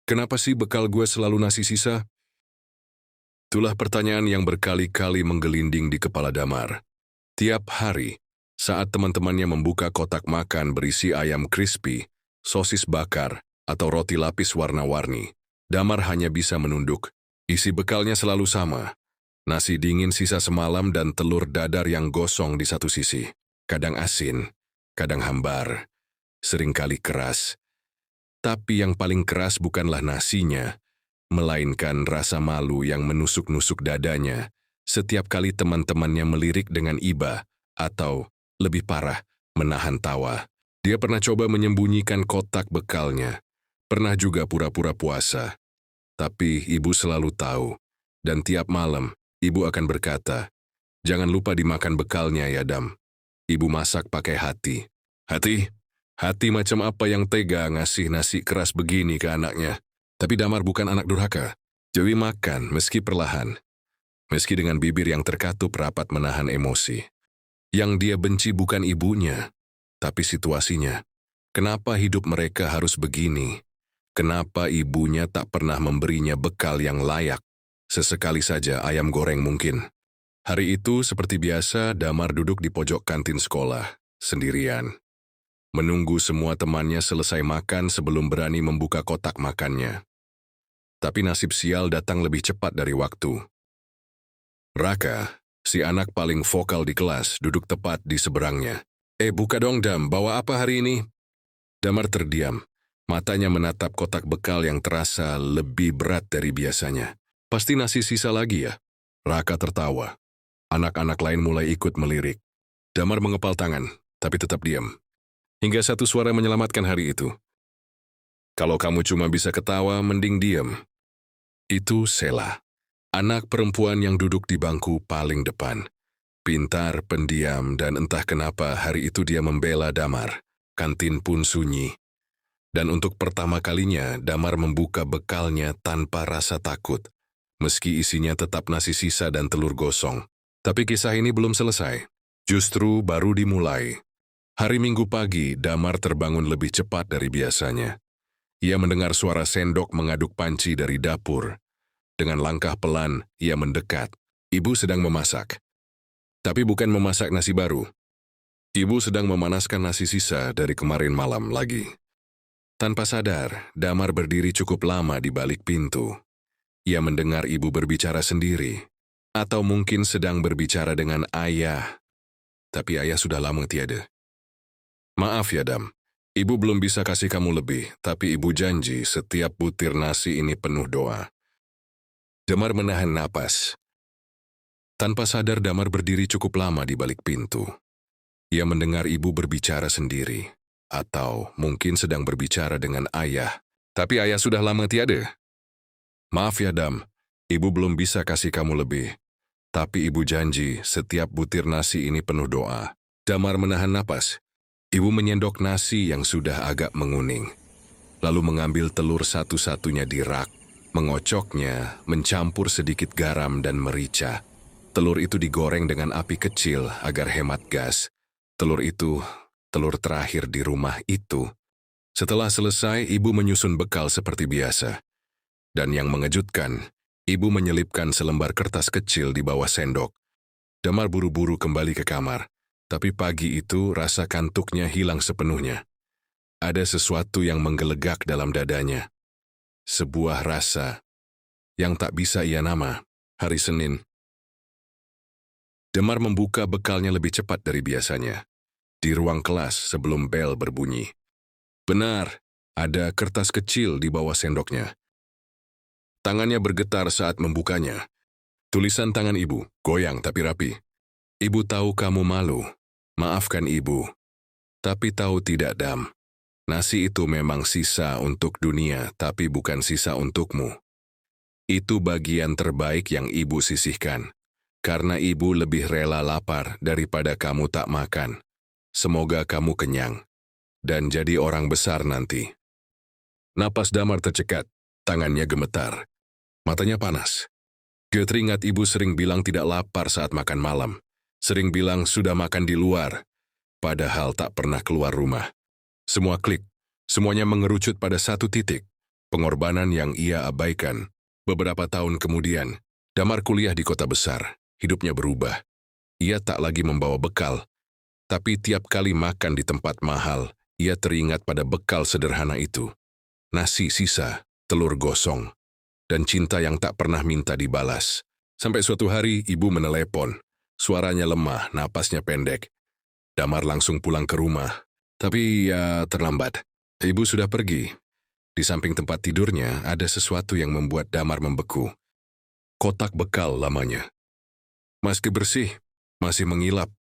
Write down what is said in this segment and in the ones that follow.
Kenapa sih bekal gue selalu nasi sisa? Itulah pertanyaan yang berkali-kali menggelinding di kepala Damar. Tiap hari, saat teman-temannya membuka kotak makan berisi ayam crispy, sosis bakar, atau roti lapis warna-warni, Damar hanya bisa menunduk. Isi bekalnya selalu sama. Nasi dingin sisa semalam dan telur dadar yang gosong di satu sisi. Kadang asin, kadang hambar, seringkali keras. Tapi yang paling keras bukanlah nasinya, melainkan rasa malu yang menusuk-nusuk dadanya setiap kali teman-temannya melirik dengan iba atau, lebih parah, menahan tawa. Dia pernah coba menyembunyikan kotak bekalnya, pernah juga pura-pura puasa. Tapi ibu selalu tahu, dan tiap malam ibu akan berkata, "Jangan lupa dimakan bekalnya ya, Dam. Ibu masak pakai hati." Hati? Hati macam apa yang tega ngasih nasi keras begini ke anaknya? Tapi Damar bukan anak durhaka. Joey makan meski perlahan. Meski dengan bibir yang terkatup rapat menahan emosi. Yang dia benci bukan ibunya, tapi situasinya. Kenapa hidup mereka harus begini? Kenapa ibunya tak pernah memberinya bekal yang layak? Sesekali saja ayam goreng mungkin. Hari itu, seperti biasa, Damar duduk di pojok kantin sekolah, sendirian. Menunggu semua temannya selesai makan sebelum berani membuka kotak makannya. Tapi nasib sial datang lebih cepat dari waktu. Raka, si anak paling vokal di kelas, duduk tepat di seberangnya. Buka dong, Dam, bawa apa hari ini?" Damar terdiam. Matanya menatap kotak bekal yang terasa lebih berat dari biasanya. "Pasti nasi sisa lagi ya?" Raka tertawa. Anak-anak lain mulai ikut melirik. Damar mengepal tangan, tapi tetap diam. Hingga satu suara menyelamatkan hari itu. "Kalau kamu cuma bisa ketawa, mending diam." Itu Sela, anak perempuan yang duduk di bangku paling depan. Pintar, pendiam, dan entah kenapa hari itu dia membela Damar. Kantin pun sunyi. Dan untuk pertama kalinya, Damar membuka bekalnya tanpa rasa takut. Meski isinya tetap nasi sisa dan telur gosong. Tapi kisah ini belum selesai. Justru baru dimulai. Hari Minggu pagi, Damar terbangun lebih cepat dari biasanya. Ia mendengar suara sendok mengaduk panci dari dapur. Dengan langkah pelan, ia mendekat. Ibu sedang memasak. Tapi bukan memasak nasi baru. Ibu sedang memanaskan nasi sisa dari kemarin malam lagi. Tanpa sadar, Damar berdiri cukup lama di balik pintu. Ia mendengar ibu berbicara sendiri. Atau mungkin sedang berbicara dengan ayah. Tapi ayah sudah lama tiada. "Maaf ya, Dam. Ibu belum bisa kasih kamu lebih, tapi ibu janji setiap butir nasi ini penuh doa." Damar menahan napas. Tanpa sadar, Damar berdiri cukup lama di balik pintu. Ia mendengar ibu berbicara sendiri. Atau mungkin sedang berbicara dengan ayah. Tapi ayah sudah lama tiada. "Maaf ya, Dam. Ibu belum bisa kasih kamu lebih. Tapi ibu janji setiap butir nasi ini penuh doa." Damar menahan napas. Ibu menyendok nasi yang sudah agak menguning. Lalu mengambil telur satu-satunya di rak. Mengocoknya, mencampur sedikit garam dan merica. Telur itu digoreng dengan api kecil agar hemat gas. Telur terakhir di rumah itu. Setelah selesai, ibu menyusun bekal seperti biasa. Dan yang mengejutkan, ibu menyelipkan selembar kertas kecil di bawah sendok. Damar buru-buru kembali ke kamar. Tapi pagi itu rasa kantuknya hilang sepenuhnya. Ada sesuatu yang menggelegak dalam dadanya. Sebuah rasa yang tak bisa ia nama. Hari Senin. Damar membuka bekalnya lebih cepat dari biasanya. Di ruang kelas sebelum bel berbunyi. Benar, ada kertas kecil di bawah sendoknya. Tangannya bergetar saat membukanya. Tulisan tangan ibu, goyang tapi rapi. "Ibu tahu kamu malu. Maafkan ibu." Tapi tahu tidak, Dam, nasi itu memang sisa untuk dunia, tapi bukan sisa untukmu. Itu bagian terbaik yang ibu sisihkan, karena ibu lebih rela lapar daripada kamu tak makan. Semoga kamu kenyang, dan jadi orang besar nanti. Napas Damar tercekat, tangannya gemetar, matanya panas. Dia teringat ibu sering bilang tidak lapar saat makan malam. Sering bilang sudah makan di luar, padahal tak pernah keluar rumah. Semua klik, semuanya mengerucut pada satu titik. pengorbanan yang ia abaikan. Beberapa tahun kemudian, Damar kuliah di kota besar. Hidupnya berubah. Ia tak lagi membawa bekal, tapi tiap kali makan di tempat mahal, ia teringat pada bekal sederhana itu. Nasi sisa, telur gosong, dan cinta yang tak pernah minta dibalas. Sampai suatu hari ibu menelepon. Suaranya lemah, napasnya pendek. Damar langsung pulang ke rumah. Tapi ya terlambat. Ibu sudah pergi. Di samping tempat tidurnya ada sesuatu yang membuat Damar membeku. Kotak bekal lamanya. Meski bersih, masih mengilap.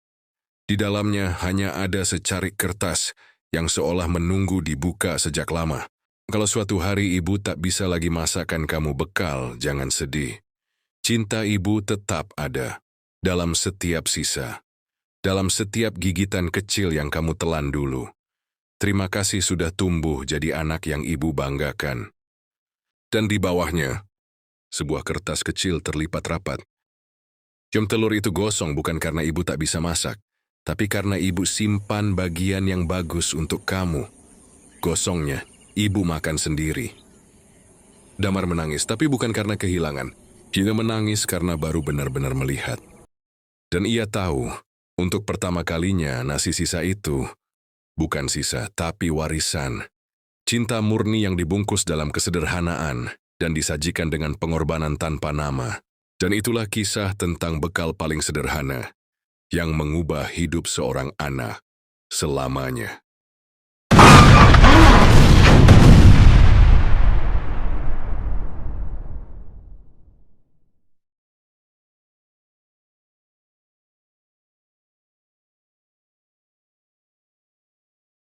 Di dalamnya hanya ada secarik kertas yang seolah menunggu dibuka sejak lama. Kalau suatu hari ibu tak bisa lagi masakan kamu bekal, jangan sedih. Cinta ibu tetap ada. Dalam setiap sisa. Dalam setiap gigitan kecil yang kamu telan dulu. Terima kasih sudah tumbuh jadi anak yang ibu banggakan. Dan di bawahnya, sebuah kertas kecil terlipat rapat. Jam telur itu gosong bukan karena ibu tak bisa masak, tapi karena ibu simpan bagian yang bagus untuk kamu. Gosongnya, ibu makan sendiri. Damar menangis, tapi bukan karena kehilangan. Dia menangis karena baru benar-benar melihat. Dan ia tahu, untuk pertama kalinya nasi sisa itu bukan sisa, tapi warisan. Cinta murni yang dibungkus dalam kesederhanaan dan disajikan dengan pengorbanan tanpa nama. Dan itulah kisah tentang bekal paling sederhana yang mengubah hidup seorang anak selamanya.